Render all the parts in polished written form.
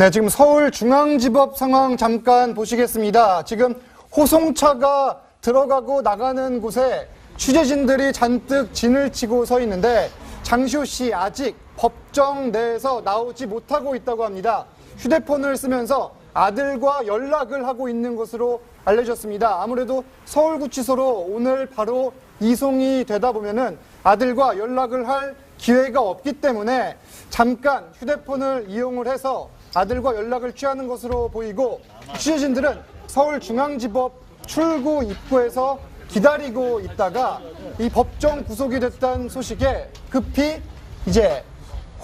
네, 지금 서울중앙지법 상황 잠깐 보시겠습니다. 지금 호송차가 들어가고 나가는 곳에 취재진들이 잔뜩 진을 치고 서 있는데 장시호 씨 아직 법정 내에서 나오지 못하고 있다고 합니다. 휴대폰을 쓰면서 아들과 연락을 하고 있는 것으로 알려졌습니다. 아무래도 서울구치소로 오늘 바로 이송이 되다 보면은 아들과 연락을 할 기회가 없기 때문에 잠깐 휴대폰을 이용을 해서 아들과 연락을 취하는 것으로 보이고 취재진들은 서울중앙지법 출구 입구에서 기다리고 있다가 이 법정 구속이 됐다는 소식에 급히 이제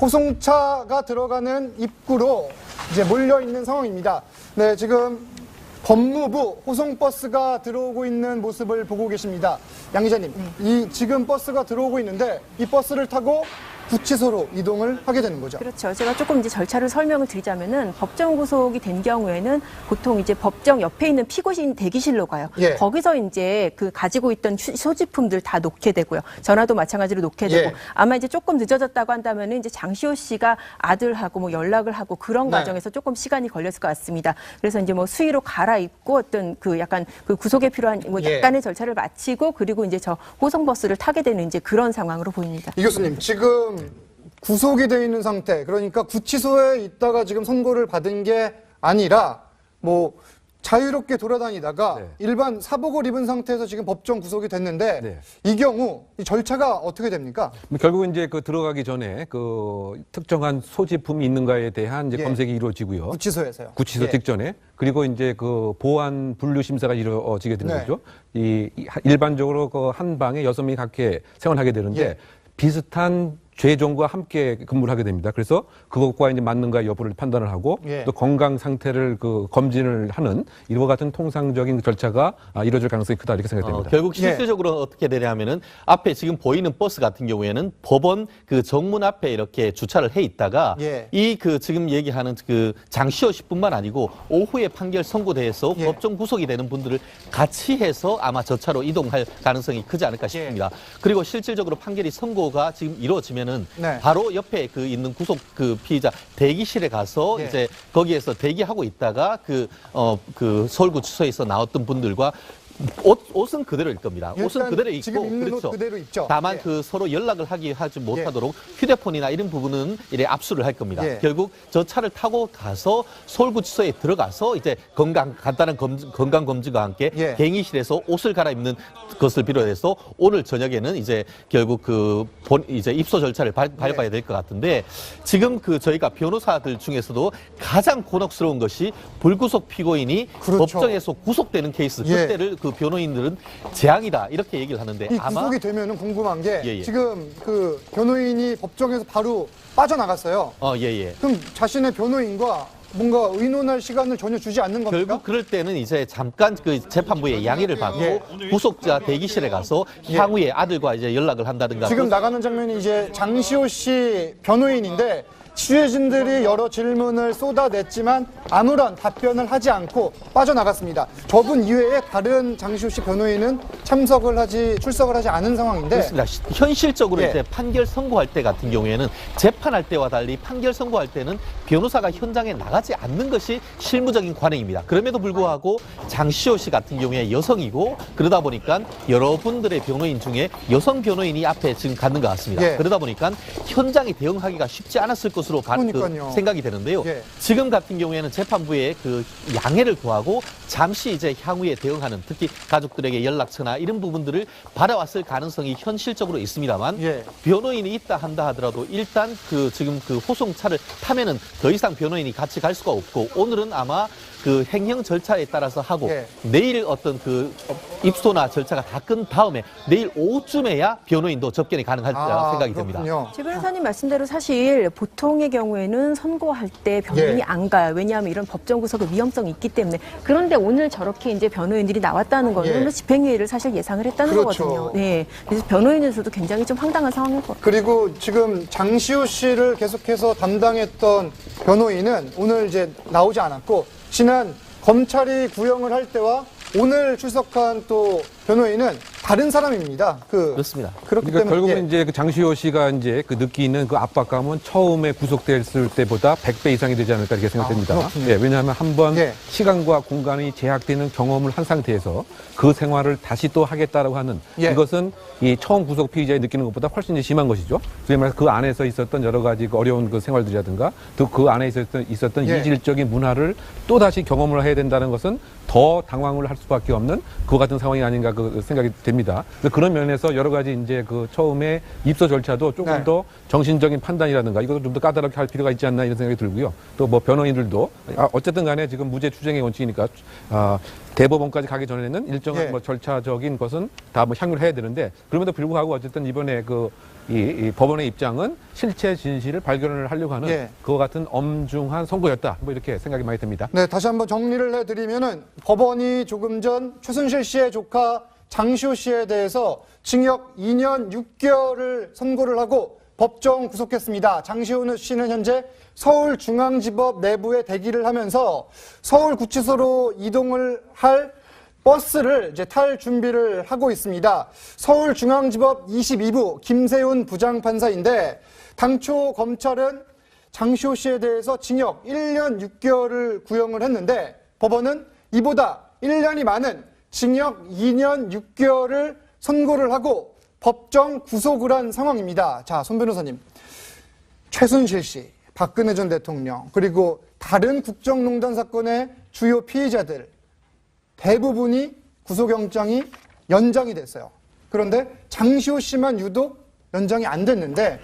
호송차가 들어가는 입구로 이제 몰려 있는 상황입니다. 네, 지금 법무부 호송버스가 들어오고 있는 모습을 보고 계십니다. 양 기자님, 이 지금 버스가 들어오고 있는데 이 버스를 타고 구치소로 이동을 하게 되는 거죠. 그렇죠. 제가 조금 이제 절차를 설명을 드리자면은 법정 구속이 된 경우에는 보통 이제 법정 옆에 있는 피고인 대기실로 가요. 예. 거기서 이제 그 가지고 있던 소지품들 다 놓게 되고요. 전화도 마찬가지로 놓게 되고 예. 아마 이제 조금 늦어졌다고 한다면은 이제 장시호 씨가 아들하고 뭐 연락을 하고 그런 네. 과정에서 조금 시간이 걸렸을 것 같습니다. 그래서 이제 뭐 수의로 갈아입고 어떤 그 약간 그 구속에 필요한 뭐 예. 약간의 절차를 마치고 그리고 이제 저 호송버스를 타게 되는 이제 그런 상황으로 보입니다. 이 교수님, 지금 구속이 돼 있는 상태, 그러니까 구치소에 있다가 지금 선고를 받은 게 아니라 뭐 자유롭게 돌아다니다가 네. 일반 사복을 입은 상태에서 지금 법정 구속이 됐는데 네. 이 경우 이 절차가 어떻게 됩니까? 결국은 이제 그 들어가기 전에 그 특정한 소지품이 있는가에 대한 이제 예. 검색이 이루어지고요. 구치소에서요. 구치소 예. 직전에 그리고 이제 그 보안 분류 심사가 이루어지게 되는 네. 거죠. 일반적으로 그 한 방에 6명이 각각 생활하게 되는데 예. 비슷한 죄종과 함께 근무를 하게 됩니다. 그래서 그것과 이제 맞는가 여부를 판단을 하고 예. 또 건강 상태를 그 검진을 하는 이와 같은 통상적인 절차가 이루어질 가능성이 크다 이렇게 생각됩니다. 결국 실질적으로 어떻게 되냐 하면은 앞에 지금 보이는 버스 같은 경우에는 법원 그 정문 앞에 이렇게 주차를 해 있다가 예. 이 그 지금 얘기하는 그 장시호 씨뿐만 아니고 오후에 판결 선고돼서 예. 법정 구속이 되는 분들을 같이 해서 아마 저 차로 이동할 가능성이 크지 않을까 싶습니다. 그리고 실질적으로 판결이 선고가 지금 이루어지면은 네. 바로 옆에 그 있는 구속 그 피의자 대기실에 가서 예. 이제 거기에서 대기하고 있다가 그 서울구치소에서 나왔던 분들과 옷은 그대로일 겁니다. 옷은 일단 그대로 입고 지금 입는 그렇죠. 옷 그대로 입죠. 다만 예. 그 서로 연락을 하지 못하도록 휴대폰이나 이런 부분은 이래 압수를 할 겁니다. 예. 결국 저 차를 타고 가서 서울구치소에 들어가서 이제 간단한 건강 검진과 함께 예. 갱의실에서 옷을 갈아입는 것을 비롯해서 오늘 저녁에는 이제 결국 이제 입소 절차를 밟아야 될 것 같은데 지금 저희가 변호사들 중에서도 가장 곤혹스러운 것이 불구속 피고인이 그렇죠. 법정에서 구속되는 케이스 예. 그때를 그 변호인들은 재앙이다 이렇게 얘기를 하는데 이 아마 구속이 되면은 궁금한 게 예, 예. 지금 그 변호인이 법정에서 바로 빠져나갔어요. 예예. 그럼 자신의 변호인과 뭔가 의논할 시간을 전혀 주지 않는 겁니까? 결국 그럴 때는 이제 잠깐 그 재판부의 양해를 받고 예. 구속자 대기실에 가서 향후에 아들과 이제 연락을 한다든가 지금 나가는 장면이 이제 장시호 씨 변호인인데 취재진들이 여러 질문을 쏟아냈지만 아무런 답변을 하지 않고 빠져나갔습니다. 저분 이외에 다른 장시호 씨 변호인은 출석을 하지 않은 상황인데 그렇습니다. 현실적으로 예. 이제 판결 선고할 때 같은 경우에는 재판할 때와 달리 판결 선고할 때는 변호사가 현장에 나가지 않는 것이 실무적인 관행입니다. 그럼에도 불구하고 장시호 씨 같은 경우에 여성이고 그러다 보니까 여러분들의 변호인 중에 여성 변호인이 앞에 지금 갖는 것 같습니다. 예. 그러다 보니까 현장에 대응하기가 쉽지 않았을 것으로 그러니까요. 생각이 되는데요. 예. 지금 같은 경우에는 재판부의 그 양해를 구하고 잠시 이제 향후에 대응하는 특히 가족들에게 연락처나 이런 부분들을 받아왔을 가능성이 현실적으로 있습니다만 예. 변호인이 있다 한다 하더라도 일단 지금 호송차를 타면은 더 이상 변호인이 같이 갈 수가 없고 오늘은 아마 그 행형 절차에 따라서 하고 예. 내일 어떤 입소나 절차가 다 끝 다음에 내일 오후쯤에야 변호인도 접견이 가능할 생각이 듭니다. 그렇군요. 제 변호사님 말씀대로 사실 보통의 경우에는 선고할 때 변호인이 예. 안 가요. 왜냐하면 이런 법정 구속의 위험성이 있기 때문에. 그런데 오늘 저렇게 이제 변호인들이 나왔다는 거는 예. 집행유예를 사실 예상을 했다는 그렇죠. 거거든요. 네. 그래서 변호인에서도 굉장히 좀 황당한 상황일 것 같아요. 그리고 지금 장시호 씨를 계속해서 담당했던 변호인은 오늘 이제 나오지 않았고 지난 검찰이 구형을 할 때와 오늘 출석한 또 변호인은 다른 사람입니다. 그렇습니다. 그렇기 그러니까 때문에 결국은 예. 이제 그 장시호 씨가 이제 그 느끼는 그 압박감은 처음에 구속됐을 때보다 100배 이상이 되지 않을까 이렇게 생각됩니다. 그렇군요. 예, 왜냐하면 한번 예. 시간과 공간이 제약되는 경험을 한 상태에서 그 생활을 다시 또 하겠다라고 하는 예. 이것은 이 처음 구속 피의자의 느끼는 것보다 훨씬 심한 것이죠. 소위 말해서 그 안에서 있었던 여러 가지 그 어려운 그 생활들이라든가 또 그 안에 있었던 예. 이질적인 문화를 또 다시 경험을 해야 된다는 것은 더 당황을 할 수밖에 없는 그 같은 상황이 아닌가 그 생각이 됩니다. 그런 면에서 여러 가지 이제 그 처음에 입소 절차도 조금 네. 더 정신적인 판단이라든가 이것도 좀 더 까다롭게 할 필요가 있지 않나 이런 생각이 들고요. 또 뭐 변호인들도 어쨌든 간에 지금 무죄 추정의 원칙이니까 대법원까지 가기 전에는 일정한 예. 뭐 절차적인 것은 다 뭐 향유를 해야 되는데 그럼에도 불구하고 어쨌든 이번에 이 법원의 입장은 실체 진실을 발견을 하려고 하는 예. 그와 같은 엄중한 선고였다. 뭐 이렇게 생각이 많이 듭니다. 네, 다시 한번 정리를 해드리면은 법원이 조금 전 최순실 씨의 조카 장시호 씨에 대해서 징역 2년 6개월을 선고를 하고 법정 구속했습니다. 장시호 씨는 현재 서울중앙지법 내부에 대기를 하면서 서울구치소로 이동을 할 버스를 이제 탈 준비를 하고 있습니다. 서울중앙지법 22부 김세훈 부장판사인데 당초 검찰은 장시호 씨에 대해서 징역 1년 6개월을 구형을 했는데 법원은 이보다 1년이 많은 징역 2년 6개월을 선고를 하고 법정 구속을 한 상황입니다. 자, 손 변호사님. 최순실 씨, 박근혜 전 대통령, 그리고 다른 국정농단 사건의 주요 피의자들 대부분이 구속영장이 연장이 됐어요. 그런데 장시호 씨만 유독 연장이 안 됐는데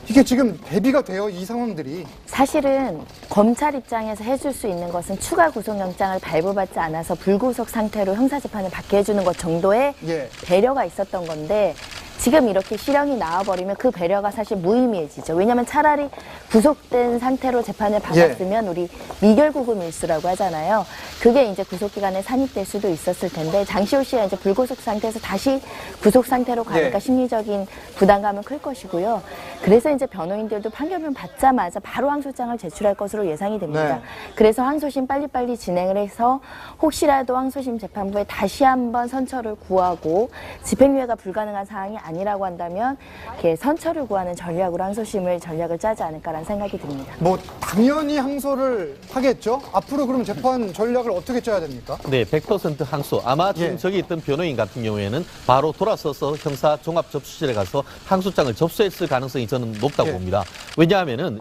이게 지금 대비가 돼요, 이 상황들이. 사실은 검찰 입장에서 해줄 수 있는 것은 추가 구속영장을 발부받지 않아서 불구속 상태로 형사재판을 받게 해주는 것 정도의 예. 배려가 있었던 건데 지금 이렇게 실형이 나와버리면 그 배려가 사실 무의미해지죠. 왜냐하면 차라리 구속된 상태로 재판을 받았으면 우리 미결구금 일수라고 하잖아요. 그게 이제 구속기간에 산입될 수도 있었을 텐데 장시호 씨가 이제 불구속 상태에서 다시 구속 상태로 가니까 예. 심리적인 부담감은 클 것이고요. 그래서 이제 변호인들도 판결문 받자마자 바로 항소장을 제출할 것으로 예상이 됩니다. 네. 그래서 항소심 빨리빨리 진행을 해서 혹시라도 항소심 재판부에 다시 한번 선처를 구하고 집행유예가 불가능한 사항이 아니라고 한다면 이렇게 선처를 구하는 전략으로 항소심을 전략을 짜지 않을까라는 생각이 듭니다. 뭐 당연히 항소를 하겠죠. 앞으로 그럼 재판 전략을 어떻게 짜야 됩니까? 네, 100% 항소. 아마 지금 예. 저기 있던 변호인 같은 경우에는 바로 돌아서서 형사 종합 접수실에 가서 항소장을 접수했을 가능성이 저는 높다고 예. 봅니다. 왜냐하면은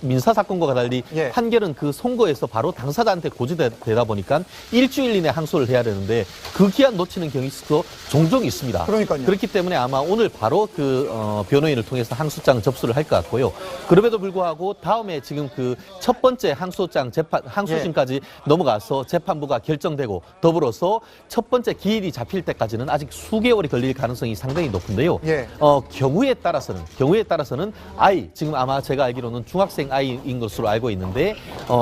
민사 사건과 달리 예. 판결은 그 선고에서 바로 당사자한테 고지되다 보니까 일주일 이내 항소를 해야 되는데 그 기한 놓치는 경우도 종종 있습니다. 그러니까요. 그렇기 때문에 아마 오늘 바로 변호인을 통해서 항소장 접수를 할 것 같고요. 그럼에도 불구하고 다음에 지금 그 첫 번째 항소심까지 넘어가서 재판부가 결정되고 더불어서 첫 번째 기일이 잡힐 때까지는 아직 수개월이 걸릴 가능성이 상당히 높은데요. 예. 경우에 따라서는 지금 아마 제가 알기로는 중학생 아이인 것으로 알고 있는데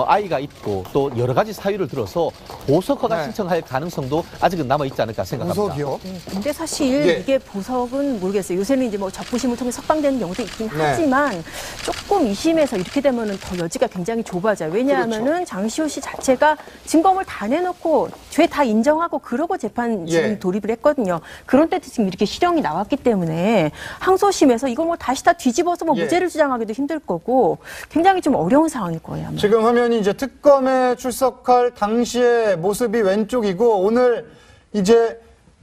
아이가 있고 또 여러 가지 사유를 들어서 보석 허가 네. 신청할 가능성도 아직은 남아 있지 않을까 생각합니다. 보석이요? 근데 사실 예. 이게 보석은 모르겠어요. 요새는 이제 뭐 적부심을 통해 석방되는 경우도 있긴 네. 하지만 조금 2심에서 이렇게 되면은 더 여지가 굉장히 좁아져요. 왜냐하면은 그렇죠. 장시호 씨 자체가 증거물 다 내놓고 죄 다 인정하고 그러고 재판 지금 예. 돌입을 했거든요. 그런 때도 지금 이렇게 실형이 나왔기 때문에 항소심에서 이걸 뭐 다시 다 뒤집어서 뭐 예. 무죄를 주장하기도 힘들 거고 굉장히 좀 어려운 상황일 거예요. 아마. 지금 화면이 이제 특검에 출석할 당시의 모습이 왼쪽이고 오늘 이제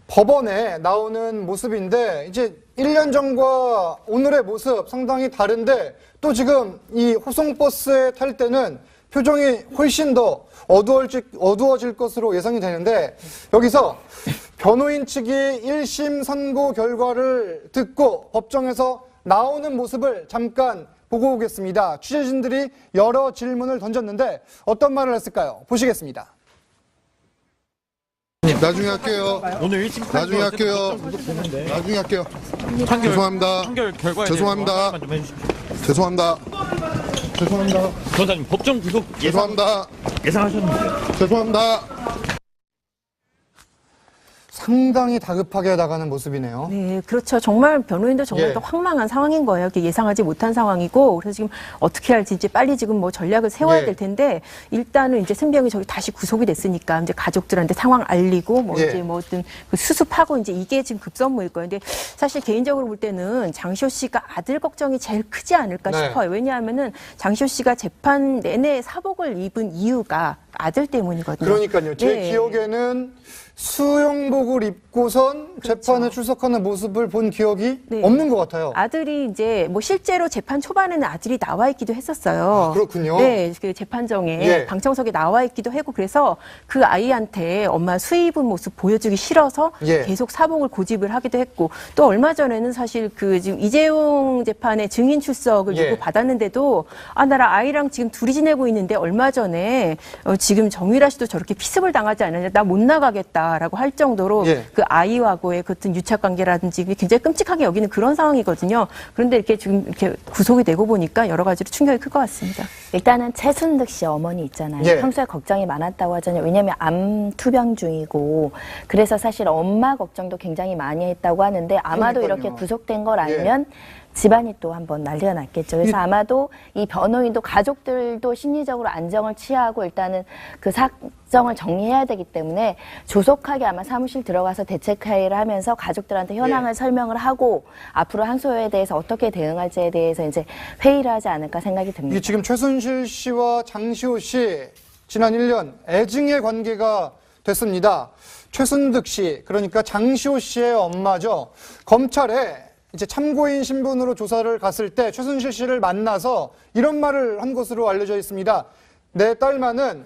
법원에 나오는 모습인데 이제 1년 전과 오늘의 모습 상당히 다른데 또 지금 이 호송버스에 탈 때는 표정이 훨씬 더 어두워질 것으로 예상이 되는데 여기서 변호인 측이 1심 선고 결과를 듣고 법정에서 나오는 모습을 잠깐 보고 오겠습니다. 취재진들이 여러 질문을 던졌는데 어떤 말을 했을까요? 보시겠습니다. 나중에 할게요. 오늘 1심 나중에 할게요. 나중에 할게요. 죄송합니다. 판결 결과에 죄송합니다. 대해서 말씀만 좀 해주십시오. 죄송합니다. 죄송합니다. 변호사님 법정 구속 죄송합니다. 예상하셨는데요? 죄송합니다. 상당히 다급하게 나가는 모습이네요. 네, 그렇죠. 정말 변호인도 정말 예. 더 황망한 상황인 거예요. 이렇게 예상하지 못한 상황이고, 그래서 지금 어떻게 할지 이제 빨리 지금 뭐 전략을 세워야 예. 될 텐데, 일단은 이제 승병이 저기 다시 구속이 됐으니까 이제 가족들한테 상황 알리고, 뭐 예. 이제 뭐 어떤 그 수습하고 이제 이게 지금 급선무일 거예요. 근데 사실 개인적으로 볼 때는 장시호 씨가 아들 걱정이 제일 크지 않을까 네. 싶어요. 왜냐하면은 장시호 씨가 재판 내내 사복을 입은 이유가 아들 때문이거든요. 그러니까요. 제 네. 기억에는 수영복을 입고선 재판에 출석하는 모습을 본 기억이 네. 없는 것 같아요. 아들이 이제 뭐 실제로 재판 초반에는 아들이 나와 있기도 했었어요. 아, 그렇군요. 네, 그 재판정에 예. 방청석에 나와 있기도 하고 그래서 그 아이한테 엄마 수의 입은 모습 보여주기 싫어서 예. 계속 사복을 고집을 하기도 했고 또 얼마 전에는 사실 그 지금 이재용 재판의 증인 출석을 예. 요구 받았는데도 아 나랑 아이랑 지금 둘이 지내고 있는데 얼마 전에 지금 정유라 씨도 저렇게 피습을 당하지 않느냐 나 못 나가겠다라고 할 정도로 예. 그 아이와의 그 어떤 유착 관계라든지 굉장히 끔찍하게 여기는 그런 상황이거든요. 그런데 이렇게 지금 이렇게 구속이 되고 보니까 여러 가지로 충격이 클 것 같습니다. 일단은 최순득 씨 어머니 있잖아요. 예. 평소에 걱정이 많았다고 하잖아요. 왜냐하면 암 투병 중이고 그래서 사실 엄마 걱정도 굉장히 많이 했다고 하는데 아마도 그러니까요. 이렇게 구속된 걸 알면 집안이 또 한번 난리가 났겠죠. 그래서 아마도 이 변호인도 가족들도 심리적으로 안정을 취하고 일단은 그 사정을 정리해야 되기 때문에 조속하게 아마 사무실 들어가서 대책 회의를 하면서 가족들한테 현황을 설명을 하고 앞으로 항소에 대해서 어떻게 대응할지에 대해서 이제 회의를 하지 않을까 생각이 듭니다. 이게 지금 최순실 씨와 장시호 씨 지난 1년 애증의 관계가 됐습니다. 최순득 씨, 그러니까 장시호 씨의 엄마죠. 검찰에 이제 참고인 신분으로 조사를 갔을 때 최순실 씨를 만나서 이런 말을 한 것으로 알려져 있습니다. 내 딸만은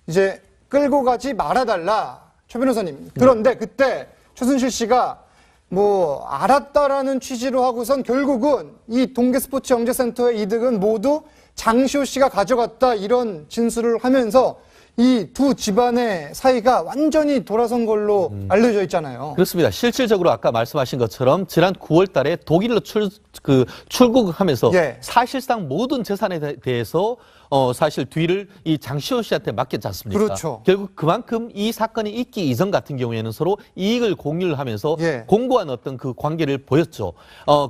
이제 끌고 가지 말아달라. 최 변호사님. 그런데 그때 최순실 씨가 뭐 알았다라는 취지로 하고선 결국은 이 동계스포츠영재센터의 이득은 모두 장시호 씨가 가져갔다 이런 진술을 하면서 이 두 집안의 사이가 완전히 돌아선 걸로 알려져 있잖아요. 그렇습니다. 실질적으로 아까 말씀하신 것처럼 지난 9월 달에 독일로 출국하면서 예. 사실상 모든 재산에 대해서 사실 뒤를 이 장시호 씨한테 맡겼지 않습니까? 그렇죠. 결국 그만큼 이 사건이 있기 이전 같은 경우에는 서로 이익을 공유를 하면서 예. 공고한 어떤 그 관계를 보였죠.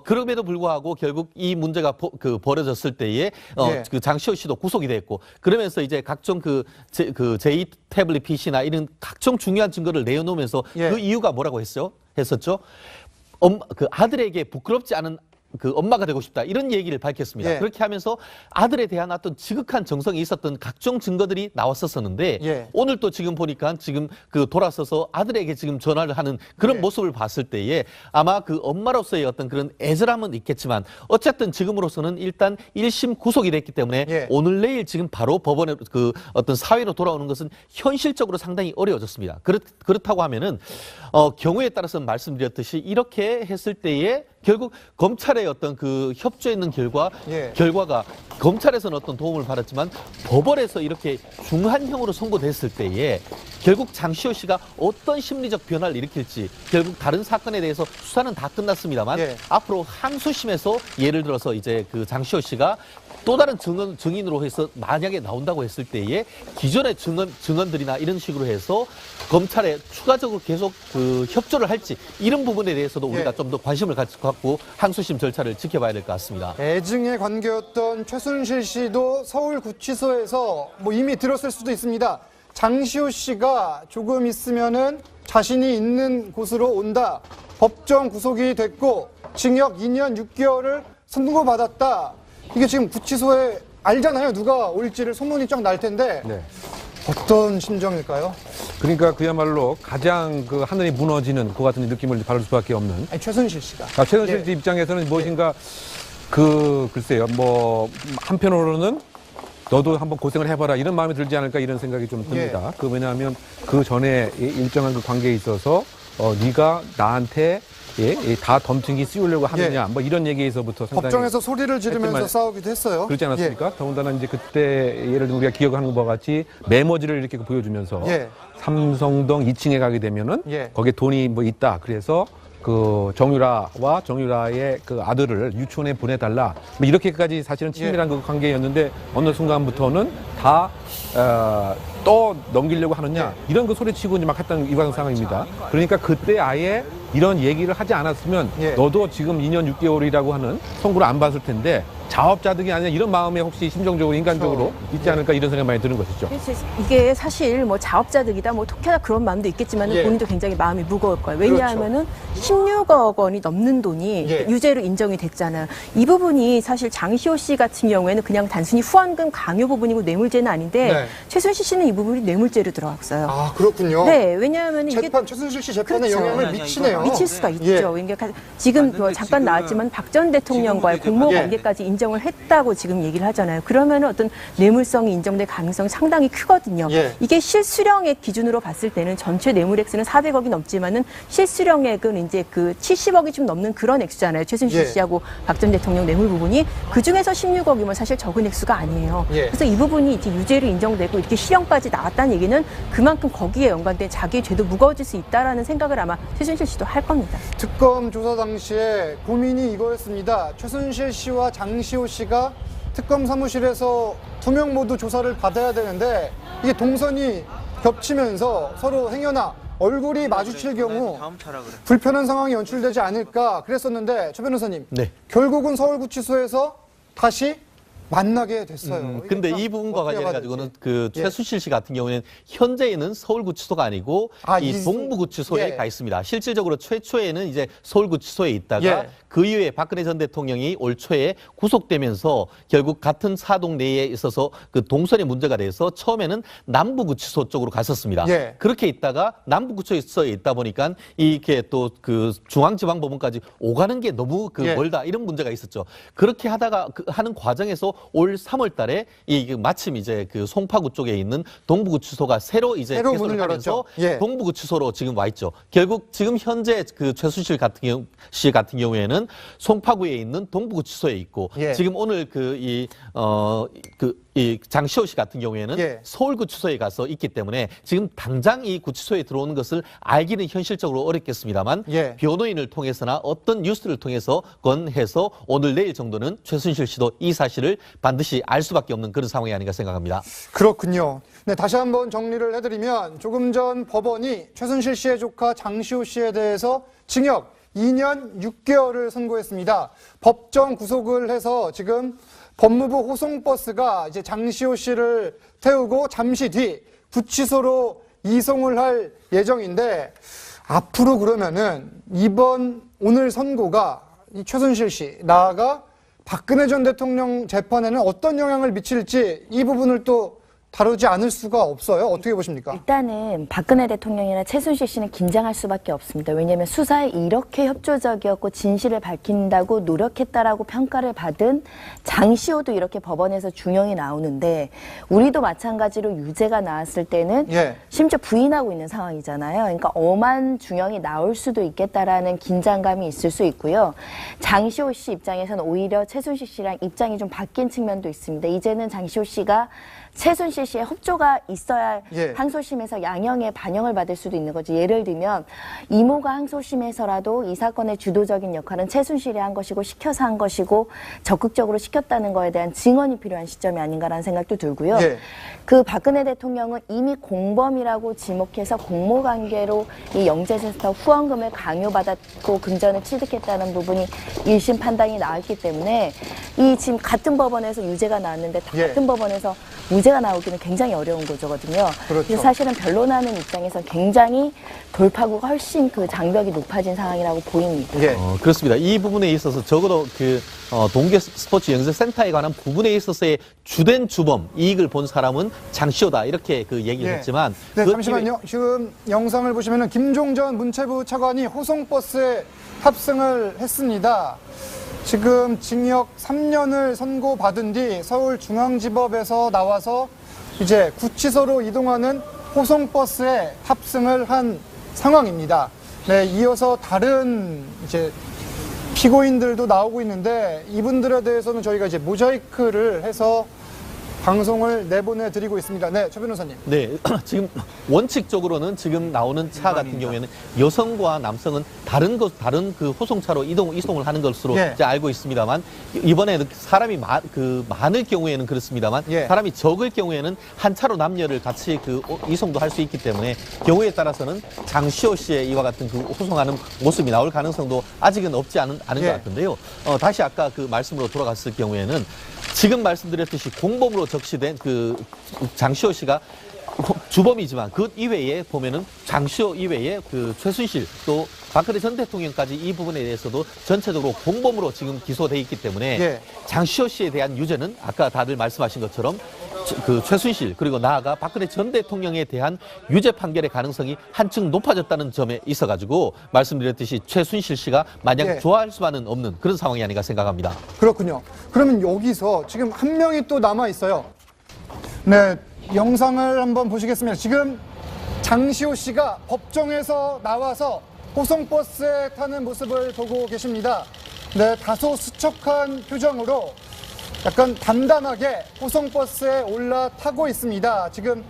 그럼에도 불구하고 결국 이 문제가 벌어졌을 때에 예. 그 장시호 씨도 구속이 됐고 그러면서 이제 각종 그 제2 태블릿 PC나 이런 각종 중요한 증거를 내어놓으면서 예. 그 이유가 뭐라고 했었죠? 그 아들에게 부끄럽지 않은 그 엄마가 되고 싶다 이런 얘기를 밝혔습니다. 예. 그렇게 하면서 아들에 대한 어떤 지극한 정성이 있었던 각종 증거들이 나왔었었는데 예. 오늘 또 지금 보니까 지금 그 돌아서서 아들에게 지금 전화를 하는 그런 예. 모습을 봤을 때에 아마 그 엄마로서의 어떤 그런 애절함은 있겠지만 어쨌든 지금으로서는 일단 1심 구속이 됐기 때문에 예. 오늘 내일 지금 바로 법원에 그 어떤 사회로 돌아오는 것은 현실적으로 상당히 어려워졌습니다. 그렇다고 하면은 경우에 따라서 말씀드렸듯이 이렇게 했을 때에 결국 검찰의 어떤 그 협조에 있는 예. 결과가 검찰에서는 어떤 도움을 받았지만 법원에서 이렇게 중한형으로 선고됐을 때에 결국 장시호 씨가 어떤 심리적 변화를 일으킬지 결국 다른 사건에 대해서 수사는 다 끝났습니다만 예. 앞으로 항소심에서 예를 들어서 이제 그 장시호 씨가 또 다른 증인으로 해서 만약에 나온다고 했을 때에 기존의 증언들이나 이런 식으로 해서 검찰에 추가적으로 계속 그 협조를 할지 이런 부분에 대해서도 우리가 예. 좀 더 관심을 갖고 항소심 절차를 지켜봐야 될 것 같습니다. 애증의 관계였던 최순실 씨도 서울구치소에서 뭐 이미 들었을 수도 있습니다. 장시호 씨가 조금 있으면은 자신이 있는 곳으로 온다. 법정 구속이 됐고 징역 2년 6개월을 선고받았다. 이게 지금 구치소에 알잖아요. 누가 올지를 소문이 쫙 날 텐데 네. 어떤 심정일까요? 그러니까 그야말로 가장 그 하늘이 무너지는 그 같은 느낌을 받을 수밖에 없는. 아니, 최순실 씨가. 최순실 씨 예. 입장에서는 무엇인가 글쎄요, 뭐 한편으로는 너도 한번 고생을 해봐라 이런 마음이 들지 않을까 이런 생각이 좀 듭니다. 그 왜냐하면 그 전에 일정한 그 관계에 있어서 네가 나한테 다 덤팅이 씌우려고 하느냐 뭐 이런 얘기에서부터 상당히 법정에서 소리를 지르면서 했지만 싸우기도 했어요. 그렇지 않았습니까? 더군다나 이제 그때 예를 들면 우리가 기억하는 것과 같이 메모지를 이렇게 보여주면서 예. 삼성동 2층에 가게 되면은 예. 거기에 돈이 뭐 있다. 그래서 그 정유라와 정유라의 그 아들을 유치원에 보내달라. 뭐 이렇게까지 사실은 친밀한 그 관계였는데 어느 순간부터는 다 또 넘기려고 하느냐 이런 그 소리치고 이제 막 했던 이런 상황입니다. 그러니까 그때 아예 이런 얘기를 하지 않았으면 너도 지금 2년 6개월이라고 하는 선고를 안 받을 텐데 자업자득이 아니라 이런 마음에 혹시 심정적으로 인간적으로 있지 않을까 이런 생각이 많이 드는 것이죠. 이게 사실 뭐 자업자득이다, 뭐 독해다 그런 마음도 있겠지만 본인도 굉장히 마음이 무거울 거예요. 왜냐하면은 16억 원이 넘는 돈이 유죄로 인정이 됐잖아요. 이 부분이 사실 장시호 씨 같은 경우에는 그냥 단순히 후원금 강요 부분이고 뇌물죄는 아닌데 최순실 씨는 이 부분이 뇌물죄로 들어갔어요. 아, 그렇군요. 네, 왜냐하면 이게 재판, 최순실 씨 재판에 그렇죠. 영향을 미치네요. 미칠 수가 있죠. 그러니까 지금 뭐 잠깐 나왔지만 박 전 대통령과의 공모 관계까지 인정을 했다고 지금 얘기를 하잖아요. 그러면 어떤 뇌물성이 인정될 가능성이 상당히 크거든요. 이게 실수령액 기준으로 봤을 때는 전체 뇌물 액수는 400억이 넘지만은 실수령액은 이제 그 70억이 좀 넘는 그런 액수잖아요. 최순실 씨하고 박 전 대통령 뇌물 부분이 그 중에서 16억이면 사실 적은 액수가 아니에요. 그래서 이 부분이 이제 유죄로 인정되고 이렇게 실형까지 나왔다는 얘기는 그만큼 거기에 연관된 자기의 죄도 무거워질 수 있다라는 생각을 아마 최순실 씨도 할 겁니다. 특검 조사 당시에 고민이 이거였습니다. 최순실 씨와 장시호 씨가 특검 사무실에서 두 명 모두 조사를 받아야 되는데 이게 동선이 겹치면서 서로 행여나 얼굴이 마주칠 경우 불편한 상황이 연출되지 않을까 그랬었는데 최 변호사님, 결국은 서울구치소에서 다시 만나게 됐어요. 근데 이 부분과 관련해가지고는 그 최순실 씨 같은 경우에는 현재에는 서울구치소가 아니고 이 동부구치소에 가 있습니다. 실질적으로 최초에는 이제 서울구치소에 있다가 그 이후에 박근혜 전 대통령이 올 초에 구속되면서 결국 같은 사동 내에 있어서 그 동선의 문제가 돼서 처음에는 남부구치소 쪽으로 갔었습니다. 그렇게 있다가 남부구치소에 있다 보니까 이렇게 또 그 중앙지방법원까지 오가는 게 너무 그 멀다 이런 문제가 있었죠. 그렇게 하다가 하는 과정에서 올 3월 달에 이 마침 이제 그 송파구 쪽에 있는 동부구치소가 새로 이제 개설을 하면서 동부구치소로 지금 와 있죠. 결국 지금 현재 그 최순실 씨 같은 경우에는 송파구에 있는 동부구치소에 있고 지금 오늘 이 장시호 씨 같은 경우에는 서울구치소에 가서 있기 때문에 지금 당장 이 구치소에 들어오는 것을 알기는 현실적으로 어렵겠습니다만 변호인을 통해서나 어떤 뉴스를 통해서 건해서 오늘 내일 정도는 최순실 씨도 이 사실을 반드시 알 수밖에 없는 그런 상황이 아닌가 생각합니다. 그렇군요. 네, 다시 한번 정리를 해드리면 조금 전 법원이 최순실 씨의 조카 장시호 씨에 대해서 징역 2년 6개월을 선고했습니다. 법정 구속을 해서 지금 법무부 호송버스가 이제 장시호 씨를 태우고 잠시 뒤 구치소로 이송을 할 예정인데 앞으로 그러면은 오늘 선고가 이 최순실 씨, 나아가 박근혜 전 대통령 재판에는 어떤 영향을 미칠지 이 부분을 또 다루지 않을 수가 없어요. 어떻게 보십니까? 일단은 박근혜 대통령이나 최순실 씨는 긴장할 수밖에 없습니다. 왜냐하면 수사에 이렇게 협조적이었고 진실을 밝힌다고 노력했다라고 평가를 받은 장시호도 이렇게 법원에서 중형이 나오는데 우리도 마찬가지로 유죄가 나왔을 때는 심지어 부인하고 있는 상황이잖아요. 그러니까 엄한 중형이 나올 수도 있겠다라는 긴장감이 있을 수 있고요. 장시호 씨 입장에서는 오히려 최순실 씨랑 입장이 좀 바뀐 측면도 있습니다. 이제는 장시호 씨가 최순실 씨의 협조가 있어야 항소심에서 양형의 반영을 받을 수도 있는 거지. 예를 들면 이모가 항소심에서라도 이 사건의 주도적인 역할은 최순실이 한 것이고 시켜서 한 것이고 적극적으로 시켰다는 거에 대한 증언이 필요한 시점이 아닌가라는 생각도 들고요. 그 박근혜 대통령은 이미 공범이라고 지목해서 공모관계로 이 영재센터 후원금을 강요받았고 금전을 취득했다는 부분이 1심 판단이 나왔기 때문에 이 지금 같은 법원에서 유죄가 나왔는데 같은 법원에서 무죄가 나오기는 굉장히 어려운 거거든요. 그래서 사실은 변론하는 입장에서 굉장히 돌파구가 훨씬 그 장벽이 높아진 상황이라고 보입니다. 그렇습니다. 이 부분에 있어서 적어도 그 동계 스포츠 영재센터에 관한 부분에 있어서의 주된 주범 이익을 본 사람은 장시호다 이렇게 그 얘기를 했지만 잠시만요. 지금 영상을 보시면은 김종전 문체부 차관이 호송버스에 탑승을 했습니다. 지금 징역 3년을 선고받은 뒤 서울중앙지법에서 나와서 이제 구치소로 이동하는 호송버스에 탑승을 한 상황입니다. 네, 이어서 다른 이제 피고인들도 나오고 있는데 이분들에 대해서는 저희가 이제 모자이크를 해서 방송을 내보내드리고 있습니다. 네, 최 변호사님. 네, 지금 원칙적으로는 지금 나오는 차 같은 경우에는 여성과 남성은 다른 그 호송차로 이송을 하는 것으로 예. 이제 알고 있습니다만, 이번에 사람이 많을 경우에는 그렇습니다만, 예. 사람이 적을 경우에는 한 차로 남녀를 같이 그 이송도 할 수 있기 때문에 경우에 따라서는 장시호 씨의 이와 같은 그 호송하는 모습이 나올 가능성도 아직은 없지 않은 예. 것 같은데요. 다시 아까 그 말씀으로 돌아갔을 경우에는 지금 말씀드렸듯이 공범으로 적시된 그 장시호 씨가 주범이지만 그 이외에 보면은 장시호 이외에 그 최순실 또 박근혜 전 대통령까지 이 부분에 대해서도 전체적으로 공범으로 지금 기소돼 있기 때문에 예. 장시호 씨에 대한 유죄는 아까 다들 말씀하신 것처럼 그 최순실 그리고 나아가 박근혜 전 대통령에 대한 유죄 판결의 가능성이 한층 높아졌다는 점에 있어가지고 말씀드렸듯이 최순실 씨가 마냥 예. 좋아할 수만은 없는 그런 상황이 아닌가 생각합니다. 그렇군요. 그러면 여기서 지금 한 명이 또 남아 있어요. 네, 영상을 한번 보시겠습니다. 지금 장시호 씨가 법정에서 나와서 호송버스에 타는 모습을 보고 계십니다. 네, 다소 수척한 표정으로 약간 담담하게 호송버스에 올라타고 있습니다. 지금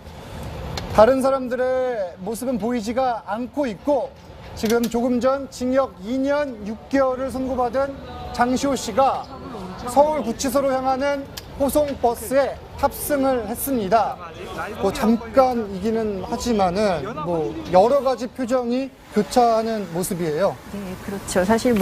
다른 사람들의 모습은 보이지가 않고 있고, 지금 조금 전 징역 2년 6개월을 선고받은 장시호 씨가 서울구치소로 향하는 호송버스에 탑승을 했습니다. 뭐 잠깐이기는 하지만은 뭐 여러 가지 표정이 교차하는 모습이에요. 네, 그렇죠. 사실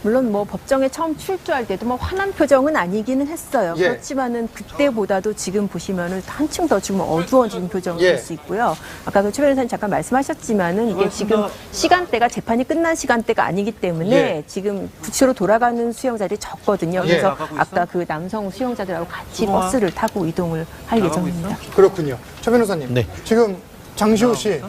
물론 법정에 처음 출두할 때도 화난 표정은 아니기는 했어요. 예. 그렇지만은 그때보다도 지금 보시면은 한층 더 지금 어두워진 표정을 예. 볼 수 있고요. 아까 그 최 변호사님 잠깐 말씀하셨지만은 이게 지금 시간대가 재판이 끝난 시간대가 아니기 때문에 예. 지금 구치소로 돌아가는 수용자들이 적거든요. 예. 그래서 아까 그 남성 수용자들하고 같이 버스를 타고 이동을 할 예정입니다. 그렇군요. 최 변호사님. 네. 지금 장시호 씨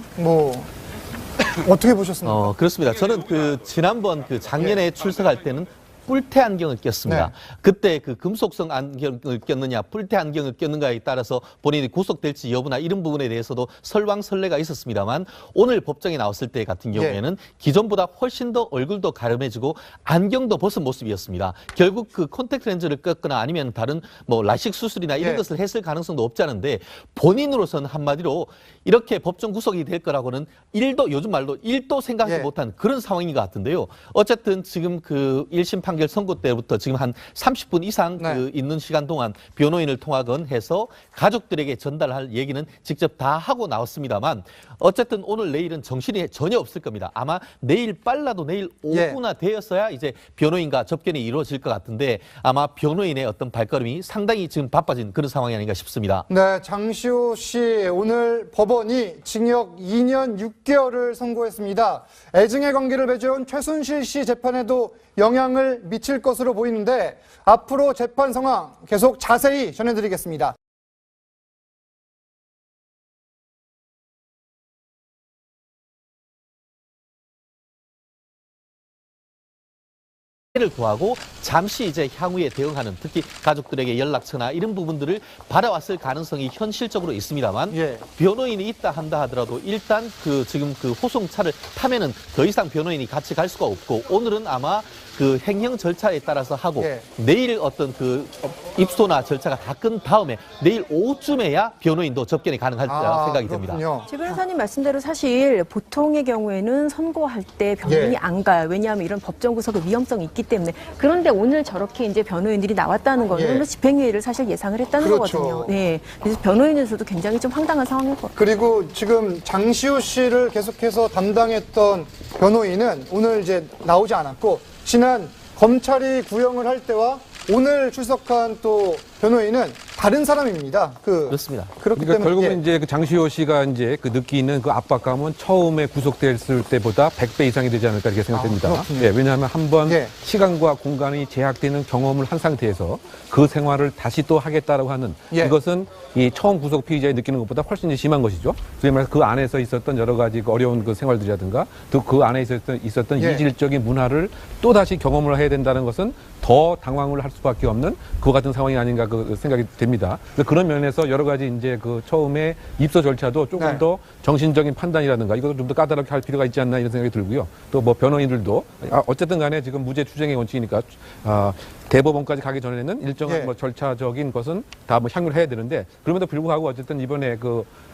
어떻게 보셨습니까? 그렇습니다. 저는 지난번 작년에 출석할 때는 뿔테 안경을 꼈습니다. 네. 그때 그 금속성 안경을 꼈느냐, 뿔테 안경을 꼈는가에 따라서 본인이 구속될지 여부나 이런 부분에 대해서도 설왕설래가 있었습니다만, 오늘 법정에 나왔을 때 같은 경우에는 기존보다 훨씬 더 얼굴도 가름해지고 안경도 벗은 모습이었습니다. 결국 그 콘택트 렌즈를 꼈거나 아니면 다른 라식 수술이나 이런 것을 했을 가능성도 없지 않은데, 본인으로서는 한마디로 이렇게 법정 구속이 될 거라고는 요즘 말로 1도 생각하지 못한 그런 상황인 것 같은데요. 어쨌든 지금 그 1심 판결 선고 때부터 지금 한 30분 이상 있는 시간 동안 변호인을 통하건 해서 가족들에게 전달할 얘기는 직접 다 하고 나왔습니다만, 어쨌든 오늘 내일은 정신이 전혀 없을 겁니다. 아마 내일 빨라도 내일 오후나 되었어야 이제 변호인과 접견이 이루어질 것 같은데, 아마 변호인의 어떤 발걸음이 상당히 지금 바빠진 그런 상황이 아닌가 싶습니다. 네, 장시호 씨 오늘 법원이 징역 2년 6개월을 선고했습니다. 애증의 관계를 맺어온 최순실 씨 재판에도 영향을 미칠 것으로 보이는데, 앞으로 재판 상황 계속 자세히 전해드리겠습니다. 를 구하고 잠시 이제 향후에 대응하는, 특히 가족들에게 연락처나 이런 부분들을 받아왔을 가능성이 현실적으로 있습니다만, 변호인이 있다 한다 하더라도 일단 지금 호송차를 타면은 더 이상 변호인이 같이 갈 수가 없고, 오늘은 아마 그 행형 절차에 따라서 하고 내일 어떤 입소나 절차가 다 끝 다음에 내일 오후쯤에야 변호인도 접견이 가능할 생각이 됩니다. 최 변호사님 말씀대로 사실 보통의 경우에는 선고할 때 변호인이 안 가요. 왜냐하면 이런 법정 구속의 위험성이 있기 때문에. 그런데 오늘 저렇게 이제 변호인들이 나왔다는 거는 집행유예를 사실 예상을 했다는 거거든요. 네. 그래서 변호인에서도 굉장히 좀 황당한 상황일 것 같아요. 그리고 지금 장시호 씨를 계속해서 담당했던 변호인은 오늘 이제 나오지 않았고, 지난 검찰이 구형을 할 때와 오늘 출석한 또 변호인은 다른 사람입니다. 그렇습니다. 그렇기 그러니까 때문에 결국은 이제 장시호 씨가 이제 느끼는 그 압박감은 처음에 구속됐을 때보다 100배 이상이 되지 않을까 이렇게 생각됩니다. 왜냐하면 한번 시간과 공간이 제약되는 경험을 한 상태에서 그 생활을 다시 또 하겠다라고 하는 이것은 이 처음 구속 피의자의 느끼는 것보다 훨씬 심한 것이죠. 소위 말해서 그 안에서 있었던 여러 가지 어려운 그 생활들이라든가 또 그 안에 있었던 이질적인 문화를 또 다시 경험을 해야 된다는 것은 더 당황을 할 수밖에 없는 그와 같은 상황이 아닌가 그 생각이 됩니다. 됩니다. 그런 면에서 여러 가지 이제 그 처음에 입소 절차도 조금 네. 더 정신적인 판단이라든가 이것도 좀 더 까다롭게 할 필요가 있지 않나 이런 생각이 들고요. 또 뭐 변호인들도 어쨌든 간에 지금 무죄 추정의 원칙이니까 대법원까지 가기 전에는 일정한 예. 뭐 절차적인 것은 다 뭐 향유를 해야 되는데 그럼에도 불구하고 어쨌든 이번에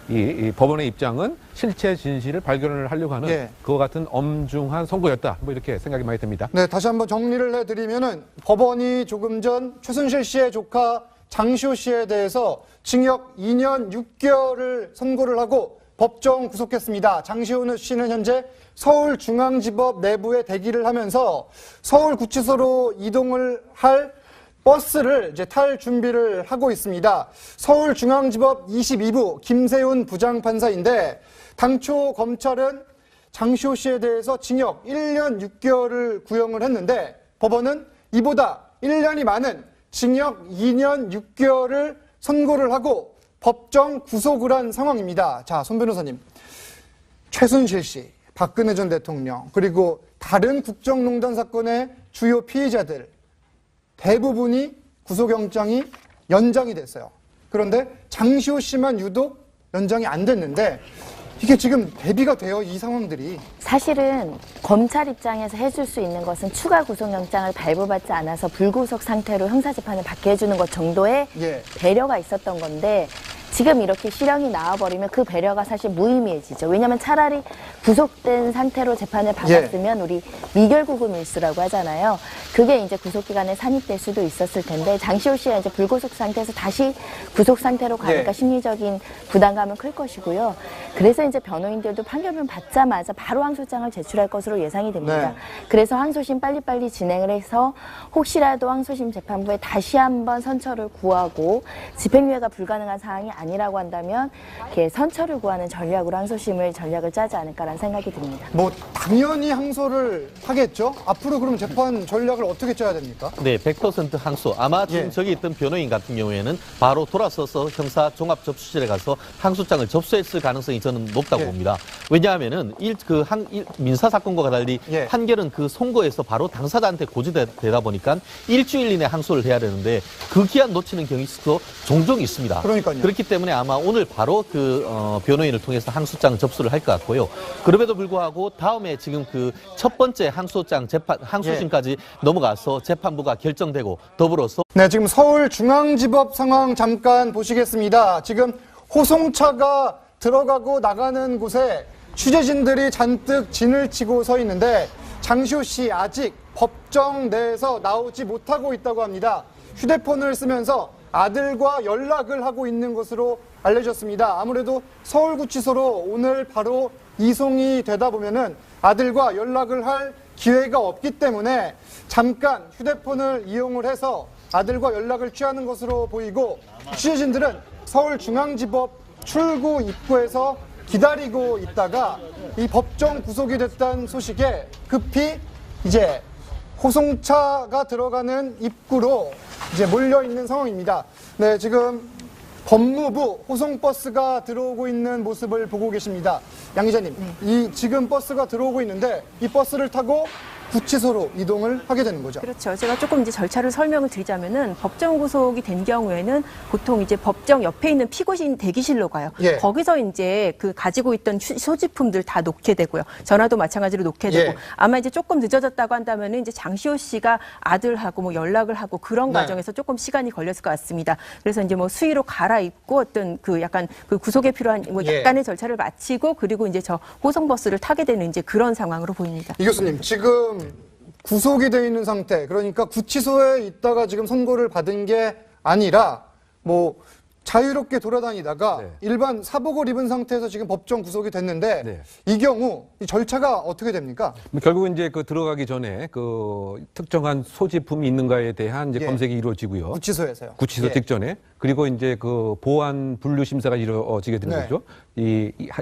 이 법원의 입장은 실체 진실을 발견을 하려고 하는 예. 그와 같은 엄중한 선고였다. 뭐 이렇게 생각이 많이 듭니다. 네, 다시 한번 정리를 해드리면은 법원이 조금 전 최순실 씨의 조카 장시호 씨에 대해서 징역 2년 6개월을 선고를 하고 법정 구속했습니다. 장시호 씨는 현재 서울중앙지법 내부에 대기를 하면서 서울구치소로 이동을 할 버스를 이제 탈 준비를 하고 있습니다. 서울중앙지법 22부 김세훈 부장판사인데 당초 검찰은 장시호 씨에 대해서 징역 1년 6개월을 구형을 했는데 법원은 이보다 1년이 많은 징역 2년 6개월을 선고를 하고 법정 구속을 한 상황입니다. 자, 손 변호사님. 최순실 씨, 박근혜 전 대통령, 그리고 다른 국정농단 사건의 주요 피의자들 대부분이 구속영장이 연장이 됐어요. 그런데 장시호 씨만 유독 연장이 안 됐는데 이게 지금 대비가 돼요, 이 상황들이. 사실은 검찰 입장에서 해줄 수 있는 것은 추가 구속영장을 발부받지 않아서 불구속 상태로 형사재판을 받게 해주는 것 정도의 예. 배려가 있었던 건데 지금 이렇게 실형이 나와버리면 그 배려가 사실 무의미해지죠. 왜냐하면 차라리 구속된 상태로 재판을 받았으면 우리 미결구금 일수라고 하잖아요. 그게 이제 구속기간에 산입될 수도 있었을 텐데 장시호 씨가 이제 불구속 상태에서 다시 구속 상태로 가니까 예. 심리적인 부담감은 클 것이고요. 그래서 이제 변호인들도 판결문 받자마자 바로 항소장을 제출할 것으로 예상이 됩니다. 네. 그래서 항소심 빨리빨리 진행을 해서 혹시라도 항소심 재판부에 다시 한번 선처를 구하고 집행유예가 불가능한 사항이 아니라고 한다면 이렇게 선처를 구하는 전략으로 항소심을 전략을 짜지 않을까라는 생각이 듭니다. 뭐 당연히 항소를 하겠죠. 앞으로 그럼 재판 전략을 어떻게 짜야 됩니까? 네, 100% 항소. 아마 지금 예. 저기 있던 변호인 같은 경우에는 바로 돌아서서 형사 종합 접수실에 가서 항소장을 접수했을 가능성이 저는 높다고 예. 봅니다. 왜냐하면은 민사 사건과 달리 예. 판결은 그 선고에서 바로 당사자한테 고지되다 보니까 일주일 이내 항소를 해야 되는데 그 기한 놓치는 경우도 종종 있습니다. 그러니까요. 그렇기 때문에 아마 오늘 바로 변호인을 통해서 항소장 접수를 할 것 같고요. 그럼에도 불구하고 다음에 지금 그 첫 번째 항소심까지 넘어가서 재판부가 결정되고 더불어서 네, 지금 서울중앙지법 상황 잠깐 보시겠습니다. 지금 호송차가 들어가고 나가는 곳에 취재진들이 잔뜩 진을 치고 서 있는데 장시호 씨 아직 법정 내에서 나오지 못하고 있다고 합니다. 휴대폰을 쓰면서 아들과 연락을 하고 있는 것으로 알려졌습니다. 아무래도 서울구치소로 오늘 바로 이송이 되다 보면은 아들과 연락을 할 기회가 없기 때문에 잠깐 휴대폰을 이용을 해서 아들과 연락을 취하는 것으로 보이고 취재진들은 서울중앙지법 출구 입구에서 기다리고 있다가 이 법정 구속이 됐다는 소식에 급히 이제 호송차가 들어가는 입구로 이제 몰려 있는 상황입니다. 네, 지금 법무부 호송버스가 들어오고 있는 모습을 보고 계십니다. 양 기자님, 이 지금 버스가 들어오고 있는데 이 버스를 타고 구치소로 이동을 하게 되는 거죠. 그렇죠. 제가 조금 이제 절차를 설명을 드리자면은 법정 구속이 된 경우에는 보통 이제 법정 옆에 있는 피고인 대기실로 가요. 예. 거기서 이제 그 가지고 있던 소지품들 다 놓게 되고요. 전화도 마찬가지로 놓게 되고 예. 아마 이제 조금 늦어졌다고 한다면은 이제 장시호 씨가 아들하고 뭐 연락을 하고 그런 네. 과정에서 조금 시간이 걸렸을 것 같습니다. 그래서 이제 뭐 수의로 갈아입고 어떤 그 약간 그 구속에 필요한 뭐 예. 약간의 절차를 마치고 그리고 이제 저 호송버스를 타게 되는 이제 그런 상황으로 보입니다. 이 교수님, 지금 구속이 돼 있는 상태, 그러니까 구치소에 있다가 지금 선고를 받은 게 아니라 뭐 자유롭게 돌아다니다가 네. 일반 사복을 입은 상태에서 지금 법정 구속이 됐는데 네. 이 경우 이 절차가 어떻게 됩니까? 결국은 이제 그 들어가기 전에 그 특정한 소지품이 있는가에 대한 이제 예. 검색이 이루어지고요. 구치소에서요. 구치소 예. 직전에 그리고 이제 그 보안 분류 심사가 이루어지게 되는 네. 거죠.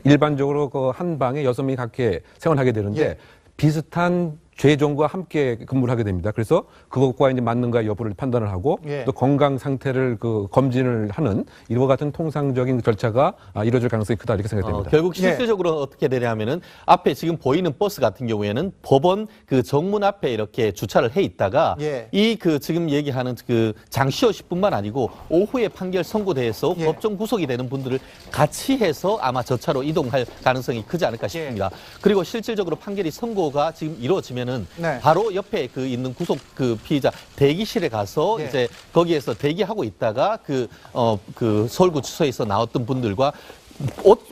일반적으로 그 한 방에 6명이 각각 생활하게 되는데 예. 비슷한 죄종과 함께 근무를 하게 됩니다. 그래서 그것과 이제 맞는가 여부를 판단을 하고 예. 또 건강 상태를 그 검진을 하는 이와 같은 통상적인 절차가 이루어질 가능성이 크다 이렇게 생각됩니다. 결국 실질적으로 어떻게 되냐면은 앞에 지금 보이는 버스 같은 경우에는 법원 그 정문 앞에 이렇게 주차를 해 있다가 예. 이 그 지금 얘기하는 그 장시호 씨뿐만 아니고 오후에 판결 선고돼서 예. 법정 구속이 되는 분들을 같이 해서 아마 저 차로 이동할 가능성이 크지 않을까 싶습니다. 그리고 실질적으로 판결이 선고가 지금 이루어지면은 네. 바로 옆에 그 있는 구속 그 피의자 대기실에 가서 예. 이제 거기에서 대기하고 있다가 그 서울구치소에서 나왔던 분들과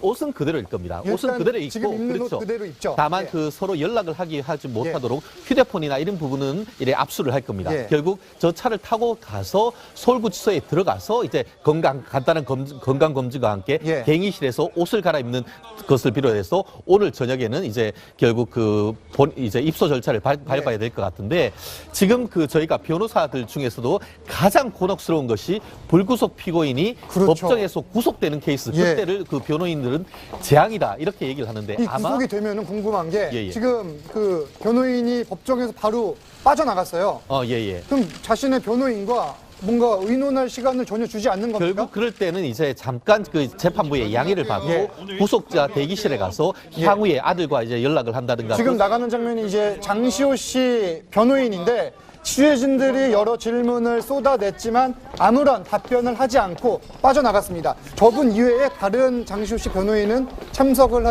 옷은 그대로일 겁니다. 옷은 일단 그대로 입고 지금 입는 그렇죠. 옷 그대로 입죠. 다만 예. 그 서로 연락을 하지 못하도록 휴대폰이나 이런 부분은 이래 압수를 할 겁니다. 예. 결국 저 차를 타고 가서 서울구치소에 들어가서 이제 간단한 건강 검진과 함께 예. 갱의실에서 옷을 갈아입는 것을 비롯해서 오늘 저녁에는 이제 결국 이제 입소 절차를 밟아야 될 것 같은데 지금 저희가 변호사들 중에서도 가장 곤혹스러운 것이 불구속 피고인이 그렇죠. 법정에서 구속되는 케이스 예. 그때를 그 변호인들은 재앙이다 이렇게 얘기를 하는데 이 아마 구속이 되면은 궁금한 게 예, 예. 지금 그 변호인이 법정에서 바로 빠져나갔어요. 예예. 그럼 자신의 변호인과 뭔가 의논할 시간을 전혀 주지 않는 겁니까? 결국 그럴 때는 이제 잠깐 그 재판부의 양해를 받고 예. 구속자 대기실에 가서 향후에 아들과 이제 연락을 한다든가 지금 나가는 장면이 이제 장시호 씨 변호인인데 취재진들이 여러 질문을 쏟아냈지만 아무런 답변을 하지 않고 빠져나갔습니다. 저분 이외에 다른 장시호 씨 변호인은 출석을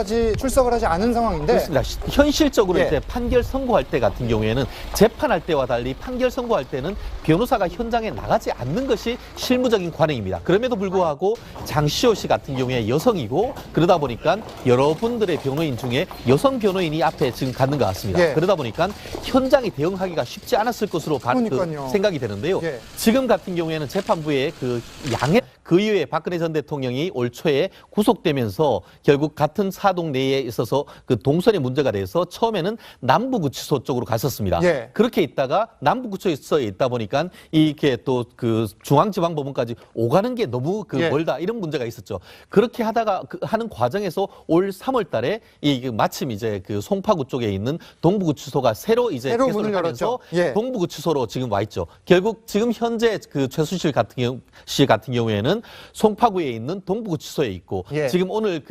하지 않은 상황인데 그렇습니다. 현실적으로 예. 이제 판결 선고할 때 같은 경우에는 재판할 때와 달리 판결 선고할 때는 변호사가 현장에 나가지 않는 것이 실무적인 관행입니다. 그럼에도 불구하고 장시호 씨 같은 경우에 여성이고 그러다 보니까 여러분들의 변호인 중에 여성 변호인이 앞에 지금 갖는 것 같습니다. 예. 그러다 보니까 현장에 대응하기가 쉽지 않았을 것으로 그러니까요. 생각이 되는데요. 예. 지금 같은 경우에는 재판부의 양해 그 이후에 박근혜 전 대통령이 올 초에 구속되면서 결국 같은 사동 내에 있어서 그 동선의 문제가 돼서 처음에는 남부구치소 쪽으로 갔었습니다. 예. 그렇게 있다가 남부구치소에 있다 보니까 이게 또 그 중앙지방법원까지 오가는 게 너무 예. 멀다 이런 문제가 있었죠. 그렇게 하다가 하는 과정에서 올 3월달에 마침 이제 그 송파구 쪽에 있는 동부구치소가 새로 이제 새로 개소를 문을 하면서 열었죠. 예. 동부구치소로 지금 와 있죠. 결국 지금 현재 그 최순실 씨 같은 경우에는 송파구에 있는 동부구치소에 있고 예. 지금 오늘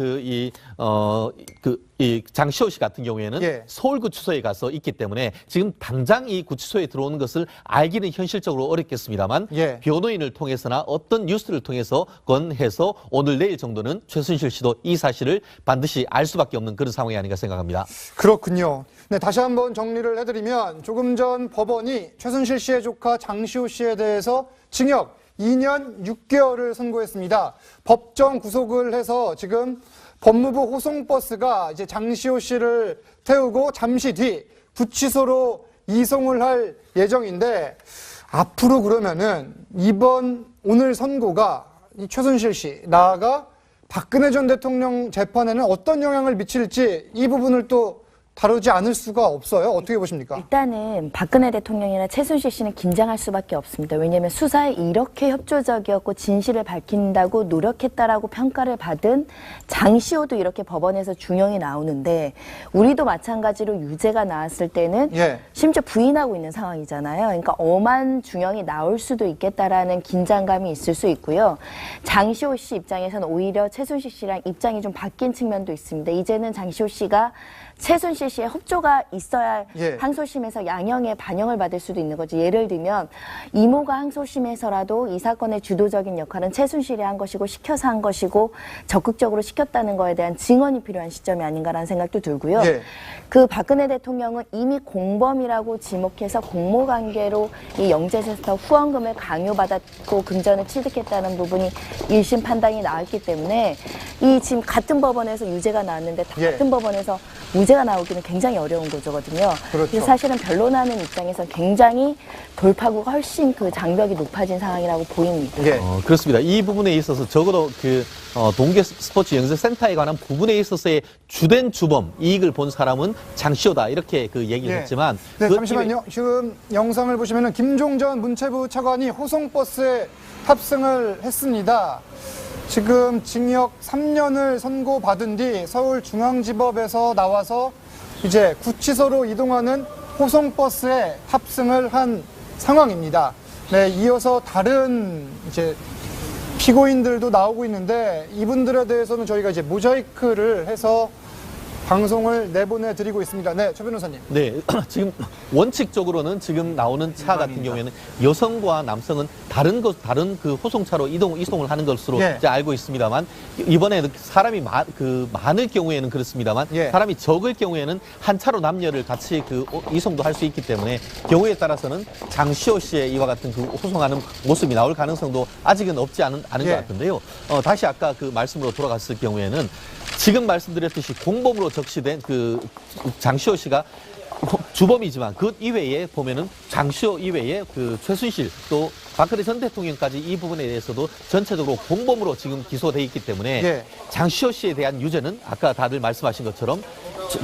이 장시호 씨 같은 경우에는 예. 서울구치소에 가서 있기 때문에 지금 당장 이 구치소에 들어오는 것을 알기는 현실적으로 어렵겠습니다만 예. 변호인을 통해서나 어떤 뉴스를 통해서 건해서 오늘 내일 정도는 최순실 씨도 이 사실을 반드시 알 수밖에 없는 그런 상황이 아닌가 생각합니다. 그렇군요. 네, 다시 한번 정리를 해드리면 조금 전 법원이 최순실 씨의 조카 장시호 씨에 대해서 징역 2년 6개월을 선고했습니다. 법정 구속을 해서 지금 법무부 호송버스가 이제 장시호 씨를 태우고 잠시 뒤 구치소로 이송을 할 예정인데 앞으로 그러면은 오늘 선고가 이 최순실 씨, 나아가 박근혜 전 대통령 재판에는 어떤 영향을 미칠지 이 부분을 또 다루지 않을 수가 없어요. 어떻게 보십니까? 일단은 박근혜 대통령이나 최순실 씨는 긴장할 수밖에 없습니다. 왜냐하면 수사에 이렇게 협조적이었고 진실을 밝힌다고 노력했다라고 평가를 받은 장시호도 이렇게 법원에서 중형이 나오는데 우리도 마찬가지로 유죄가 나왔을 때는 예. 심지어 부인하고 있는 상황이잖아요. 그러니까 엄한 중형이 나올 수도 있겠다라는 긴장감이 있을 수 있고요. 장시호 씨 입장에서는 오히려 최순실 씨랑 입장이 좀 바뀐 측면도 있습니다. 이제는 장시호 씨가 최순실 씨의 협조가 있어야 예. 항소심에서 양형에 반영을 받을 수도 있는 거죠. 예를 들면 이모가 항소심에서라도 이 사건의 주도적인 역할은 최순실이 한 것이고 시켜서 한 것이고 적극적으로 시켰다는 거에 대한 증언이 필요한 시점이 아닌가라는 생각도 들고요. 예. 그 박근혜 대통령은 이미 공범이라고 지목해서 공모관계로 이 영재센터 후원금을 강요받았고 금전을 취득했다는 부분이 1심 판단이 나왔기 때문에 이 지금 같은 법원에서 유죄가 나왔는데 예. 같은 법원에서 무죄가 나오기는 굉장히 어려운 거거든요. 그렇죠. 그래서 사실은 변론하는 입장에서 굉장히 돌파구가 훨씬 그 장벽이 높아진 상황이라고 보입니다. 예. 그렇습니다. 이 부분에 있어서 적어도 동계 스포츠 영재센터에 관한 부분에 있어서의 주된 주범 이익을 본 사람은 장시호다 이렇게 얘기를 예. 했지만 네, 잠시만요. 지금 영상을 보시면은 김종전 문체부 차관이 호송버스에 탑승을 했습니다. 지금 징역 3년을 선고받은 뒤 서울중앙지법에서 나와서 이제 구치소로 이동하는 호송버스에 탑승을 한 상황입니다. 네, 이어서 다른 이제 피고인들도 나오고 있는데 이분들에 대해서는 저희가 이제 모자이크를 해서 방송을 내보내드리고 있습니다. 네, 최 변호사님. 네, 지금 원칙적으로는 지금 나오는 차 같은 경우에는 여성과 남성은 다른 그 호송차로 이송을 하는 것으로 예. 이제 알고 있습니다만 이번에는 사람이 많을 경우에는 그렇습니다만 예. 사람이 적을 경우에는 한 차로 남녀를 같이 그 이송도 할 수 있기 때문에 경우에 따라서는 장시호 씨의 이와 같은 그 호송하는 모습이 나올 가능성도 아직은 없지 않은 예. 것 같은데요. 다시 아까 그 말씀으로 돌아갔을 경우에는 지금 말씀드렸듯이 공범으로 적시된 그 장시호 씨가 주범이지만 그 이외에 보면은 장시호 이외에 그 최순실 또 박근혜 전 대통령까지 이 부분에 대해서도 전체적으로 공범으로 지금 기소돼 있기 때문에 예. 장시호 씨에 대한 유죄는 아까 다들 말씀하신 것처럼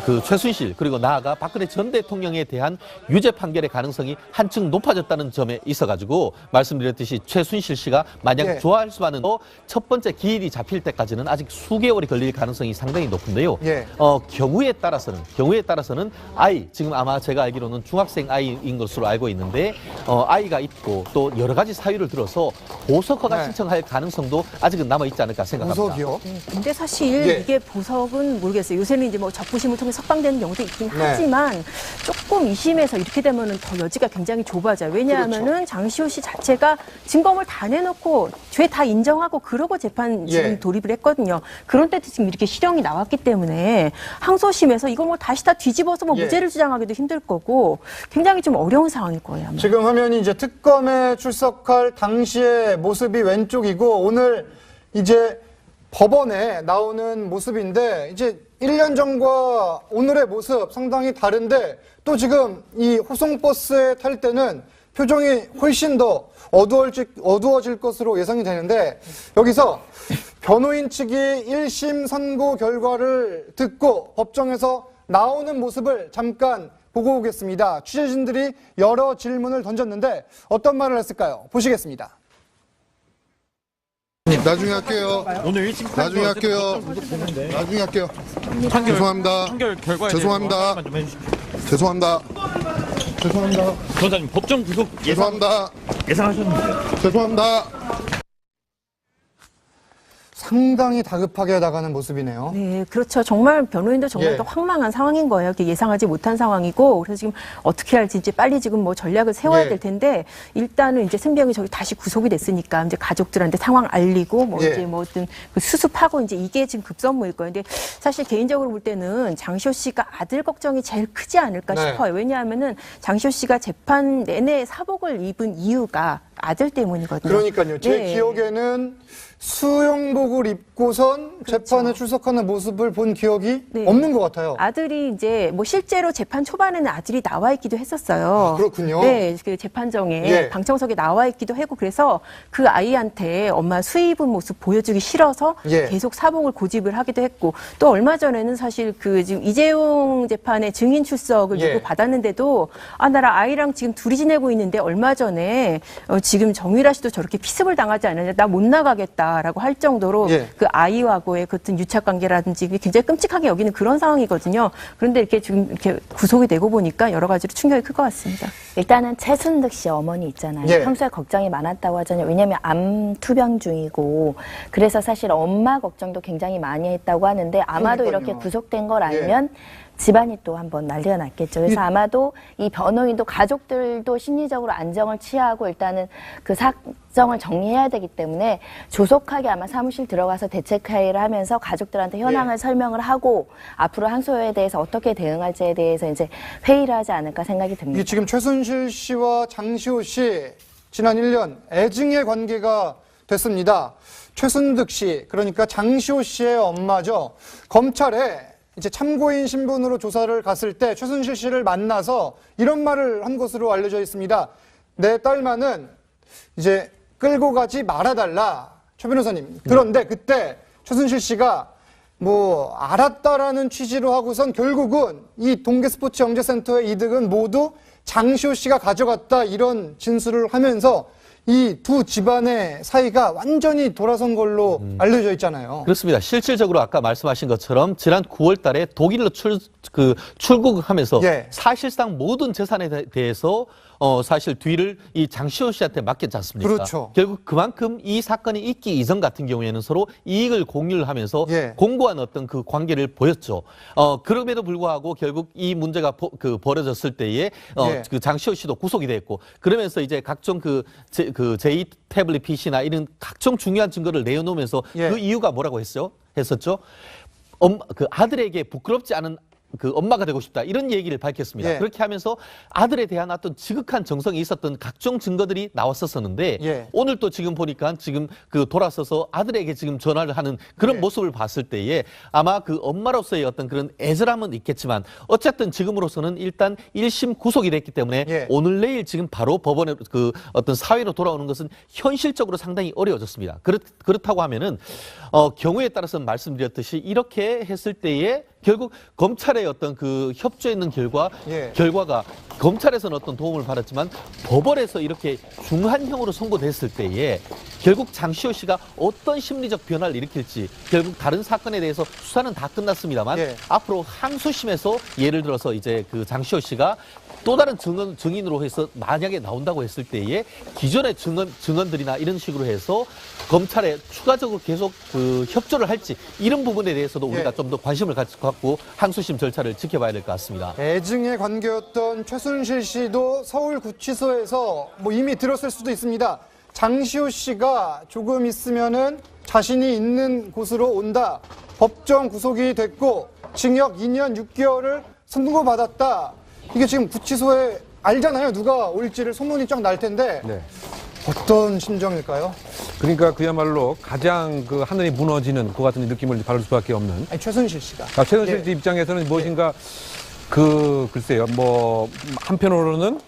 그 최순실 그리고 나아가 박근혜 전 대통령에 대한 유죄 판결의 가능성이 한층 높아졌다는 점에 있어가지고 말씀드렸듯이 최순실 씨가 만약 예. 좋아할 수만은 첫 번째 기일이 잡힐 때까지는 아직 수개월이 걸릴 가능성이 상당히 높은데요. 예. 경우에 따라서는 아이 지금 아마 제가 알기로는 중학생 아이인 것으로 알고 있는데 아이가 있고 또 여러 가지 사유를 들어서 보석허가 네. 신청할 가능성도 아직은 남아 있지 않을까 생각합니다. 보석이요? 근데 사실 예. 이게 보석은 모르겠어요. 요새는 이제 뭐 적부심을 통해 석방되는 경우도 있긴 네. 하지만 조금 2심에서 이렇게 되면은 더 여지가 굉장히 좁아져요. 왜냐하면은 그렇죠. 장시호 씨 자체가 증거물 다 내놓고 죄 다 인정하고 그러고 재판 지금 예. 돌입을 했거든요. 그런 때도 지금 이렇게 실형이 나왔기 때문에 항소심에서 이걸 뭐 다시 다 뒤집어서 뭐 예. 무죄를 주장하기도 힘들 거고 굉장히 좀 어려운 상황일 거예요. 아마. 지금 화면이 이제 특검에 출석할 당시의 모습이 왼쪽이고 오늘 이제 법원에 나오는 모습인데 이제 1년 전과 오늘의 모습 상당히 다른데 또 지금 이 호송버스에 탈 때는 표정이 훨씬 더 어두워질 것으로 예상이 되는데 여기서 변호인 측이 1심 선고 결과를 듣고 법정에서 나오는 모습을 잠깐 보고 오겠습니다. 취재진들이 여러 질문을 던졌는데 어떤 말을 했을까요? 보시겠습니다. 나중에 할게요. 오늘 1심 나중에 할게요. 나중에 할게요. 죄송합니다. 판결 결과에 죄송합니다. 대해서 좀 해주십시오. 죄송합니다. 죄송합니다. 변호사님 법정 구속 죄송합니다. 예상하셨는데 죄송합니다. 상당히 다급하게 나가는 모습이네요. 네, 그렇죠. 정말 변호인도 정말 예. 또 황망한 상황인 거예요. 이렇게 예상하지 못한 상황이고, 그래서 지금 어떻게 할지 이제 빨리 지금 뭐 전략을 세워야 예. 될 텐데, 일단은 이제 승병이 저기 다시 구속이 됐으니까 이제 가족들한테 상황 알리고, 뭐 예. 이제 뭐 어떤 그 수습하고 이제 이게 지금 급선무일 거예요. 근데 사실 개인적으로 볼 때는 장시호 씨가 아들 걱정이 제일 크지 않을까 네. 싶어요. 왜냐하면은 장시호 씨가 재판 내내 사복을 입은 이유가 아들 때문이거든요. 그러니까요. 제 네. 기억에는 수영복을 입고선 재판에 출석하는 모습을 본 기억이 네. 없는 것 같아요. 아들이 이제 뭐 실제로 재판 초반에는 아들이 나와 있기도 했었어요. 아, 그렇군요. 네, 그 재판정에 예. 방청석에 나와 있기도 하고 그래서 그 아이한테 엄마 수의 입은 모습 보여주기 싫어서 예. 계속 사복을 고집을 하기도 했고 또 얼마 전에는 사실 그 지금 이재용 재판에 증인 출석을 예. 요구 받았는데도 나랑 아이랑 지금 둘이 지내고 있는데 얼마 전에 지금 정유라 씨도 저렇게 피습을 당하지 않느냐 나 못 나가겠다라고 할 정도로 예. 그 아이와의 그 어떤 유착 관계라든지 굉장히 끔찍하게 여기는 그런 상황이거든요. 그런데 이렇게 지금 이렇게 구속이 되고 보니까 여러 가지로 충격이 클 것 같습니다. 일단은 최순득 씨 어머니 있잖아요. 예. 평소에 걱정이 많았다고 하잖아요. 왜냐하면 암 투병 중이고 그래서 사실 엄마 걱정도 굉장히 많이 했다고 하는데 아마도 그러니까요. 이렇게 구속된 걸 알면 집안이 또 한번 난리가 났겠죠. 그래서 아마도 이 변호인도 가족들도 심리적으로 안정을 취하고 일단은 그 사정을 정리해야 되기 때문에 조속하게 아마 사무실 들어가서 대책회의를 하면서 가족들한테 현황을 설명을 하고 앞으로 항소에 대해서 어떻게 대응할지에 대해서 이제 회의를 하지 않을까 생각이 듭니다. 이게 지금 최순실 씨와 장시호 씨 지난 1년 애증의 관계가 됐습니다. 최순득 씨, 그러니까 장시호 씨의 엄마죠. 검찰에 이제 참고인 신분으로 조사를 갔을 때 최순실 씨를 만나서 이런 말을 한 것으로 알려져 있습니다. 내 딸만은 이제 끌고 가지 말아달라. 최 변호사님. 그런데 그때 최순실 씨가 뭐 알았다라는 취지로 하고선 결국은 이 동계스포츠영재센터의 이득은 모두 장시호 씨가 가져갔다 이런 진술을 하면서 이 두 집안의 사이가 완전히 돌아선 걸로 알려져 있잖아요. 그렇습니다. 실질적으로 아까 말씀하신 것처럼 지난 9월 달에 독일로 출국하면서 예. 사실상 모든 재산에 대해서 사실 뒤를 이 장시호 씨한테 맡겼지 않습니까? 그렇죠. 결국 그만큼 이 사건이 있기 이전 같은 경우에는 서로 이익을 공유를 하면서 예. 공고한 어떤 그 관계를 보였죠. 그럼에도 불구하고 결국 이 문제가 벌어졌을 때에 예. 그 장시호 씨도 구속이 됐고 그러면서 이제 각종 그 제2 태블릿 PC나 이런 각종 중요한 증거를 내어놓으면서 예. 그 이유가 뭐라고 했었죠? 그 아들에게 부끄럽지 않은 그 엄마가 되고 싶다 이런 얘기를 밝혔습니다. 예. 그렇게 하면서 아들에 대한 어떤 지극한 정성이 있었던 각종 증거들이 나왔었는데 예. 오늘 또 지금 보니까 지금 그 돌아서서 아들에게 지금 전화를 하는 그런 예. 모습을 봤을 때에 아마 그 엄마로서의 어떤 그런 애절함은 있겠지만 어쨌든 지금으로서는 일단 1심 구속이 됐기 때문에 예. 오늘 내일 지금 바로 법원에 그 어떤 사회로 돌아오는 것은 현실적으로 상당히 어려워졌습니다. 그렇다고 하면은 경우에 따라서는 말씀드렸듯이 이렇게 했을 때에 결국 검찰의 어떤 그 협조에 있는 예. 결과가 검찰에서는 어떤 도움을 받았지만 법원에서 이렇게 중한형으로 선고됐을 때에 결국 장시호 씨가 어떤 심리적 변화를 일으킬지 결국 다른 사건에 대해서 수사는 다 끝났습니다만 예. 앞으로 항소심에서 예를 들어서 이제 그 장시호 씨가 또 다른 증인으로 해서 만약에 나온다고 했을 때에 기존의 증언들이나 이런 식으로 해서 검찰에 추가적으로 계속 그 협조를 할지 이런 부분에 대해서도 우리가 예. 좀 더 관심을 갖고 항소심 절차를 지켜봐야 될 것 같습니다. 애증의 관계였던 최순실 씨도 서울구치소에서 뭐 이미 들었을 수도 있습니다. 장시호 씨가 조금 있으면은 자신이 있는 곳으로 온다. 법정 구속이 됐고 징역 2년 6개월을 선고받았다. 이게 지금 구치소에 알잖아요. 누가 올지를 소문이 쫙 날 텐데 네. 어떤 심정일까요? 그러니까 그야말로 가장 그 하늘이 무너지는 그 같은 느낌을 받을 수밖에 없는. 아니, 최순실 씨가. 최순실 씨 예. 입장에서는 무엇인가 글쎄요. 뭐 한편으로는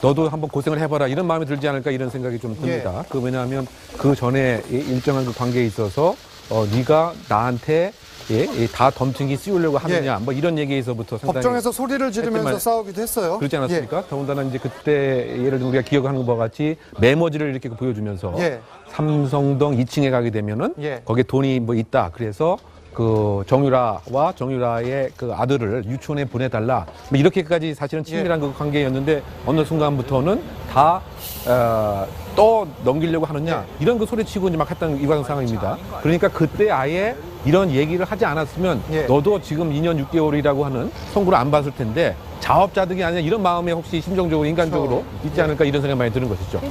너도 한번 고생을 해봐라 이런 마음이 들지 않을까 이런 생각이 좀 듭니다. 예. 왜냐하면 그 전에 일정한 그 관계에 있어서 네가 나한테 다 덤탱이 씌우려고 하느냐 예. 뭐 이런 얘기에서부터 상당히 법정에서 소리를 지르면서 했지만 싸우기도 했어요. 그렇지 않았습니까? 더군다나 이제 그때 예를 들면 우리가 기억하는 것과 같이 메모지를 이렇게 보여주면서 예. 삼성동 2층에 가게 되면은 예. 거기에 돈이 뭐 있다. 그래서 그 정유라와 정유라의 그 아들을 유치원에 보내달라. 뭐 이렇게까지 사실은 친밀한 그 관계였는데 어느 순간부터는 다 또 넘기려고 하느냐 이런 그 소리치고 이제 막 했던 이관 상황입니다. 그러니까 그때 아예 이런 얘기를 하지 않았으면 예. 너도 지금 2년 6개월이라고 하는 선고를 안 받을 텐데 자업자득이 아니라 이런 마음에 혹시 심정적으로 인간적으로 있지 않을까 이런 생각이 많이 드는 것이죠.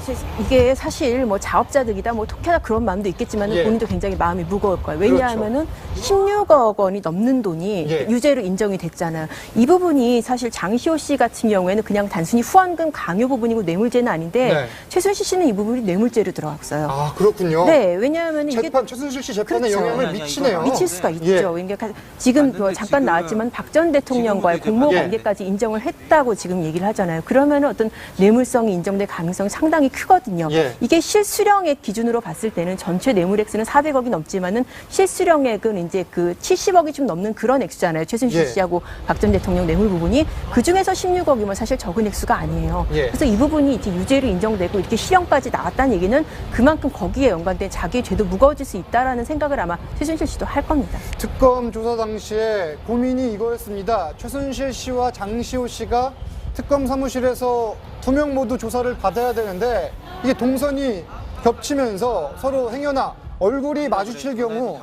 이게 사실 뭐 자업자득이다 뭐 독해다 그런 마음도 있겠지만 예. 본인도 굉장히 마음이 무거울 거예요. 왜냐하면은 16억 원이 넘는 돈이 예. 유죄로 인정이 됐잖아요. 이 부분이 사실 장시호 씨 같은 경우에는 그냥 단순히 후원금 강요 부분이고 뇌물죄는 아닌데 네. 최순실 씨는 이 부분이 뇌물죄로 들어갔어요. 아, 그렇군요. 네, 왜냐하면 이게 최순실 씨 재판에 그렇죠. 영향을 미치네요. 미칠 수가 있죠. 예. 그러니까 지금 뭐 잠깐 나왔지만 박 전 대통령과의 공모 예. 관계까지 인정을 했다고 지금 얘기를 하잖아요. 그러면 어떤 뇌물성이 인정될 가능성이 상당히 크거든요. 예. 이게 실수령액 기준으로 봤을 때는 전체 뇌물액수는 400억이 넘지만은 실수령액은 이제 그 70억이 좀 넘는 그런 액수잖아요. 최순실 예. 씨하고 박 전 대통령 뇌물 부분이 그 중에서 16억이면 사실 적은 액수가 아니에요. 예. 그래서 이 부분이 이제 유죄로 인정되고 이렇게 실형까지 나왔다는 얘기는 그만큼 거기에 연관된 자기의 죄도 무거워질 수 있다라는 생각을 아마 최순실 씨도 할 겁니다. 특검 조사 당시에 고민이 이거였습니다. 최순실 씨와 장시호 씨가 특검 사무실에서 두 명 모두 조사를 받아야 되는데 이게 동선이 겹치면서 서로 행여나 얼굴이 마주칠 경우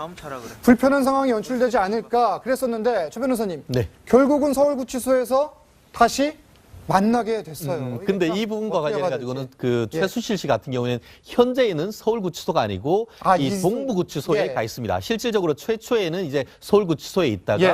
불편한 상황이 연출되지 않을까 그랬었는데 최 변호사님 네. 결국은 서울구치소에서 다시 만나게 됐어요. 근데 이게 이 부분과 어떻게 관련해 가야 가지고는 될지. 그 예. 최순실 씨 같은 경우에는 현재에는 서울구치소가 아니고 아, 이 동부구치소에 예. 가 있습니다. 실질적으로 최초에는 이제 서울구치소에 있다가 예.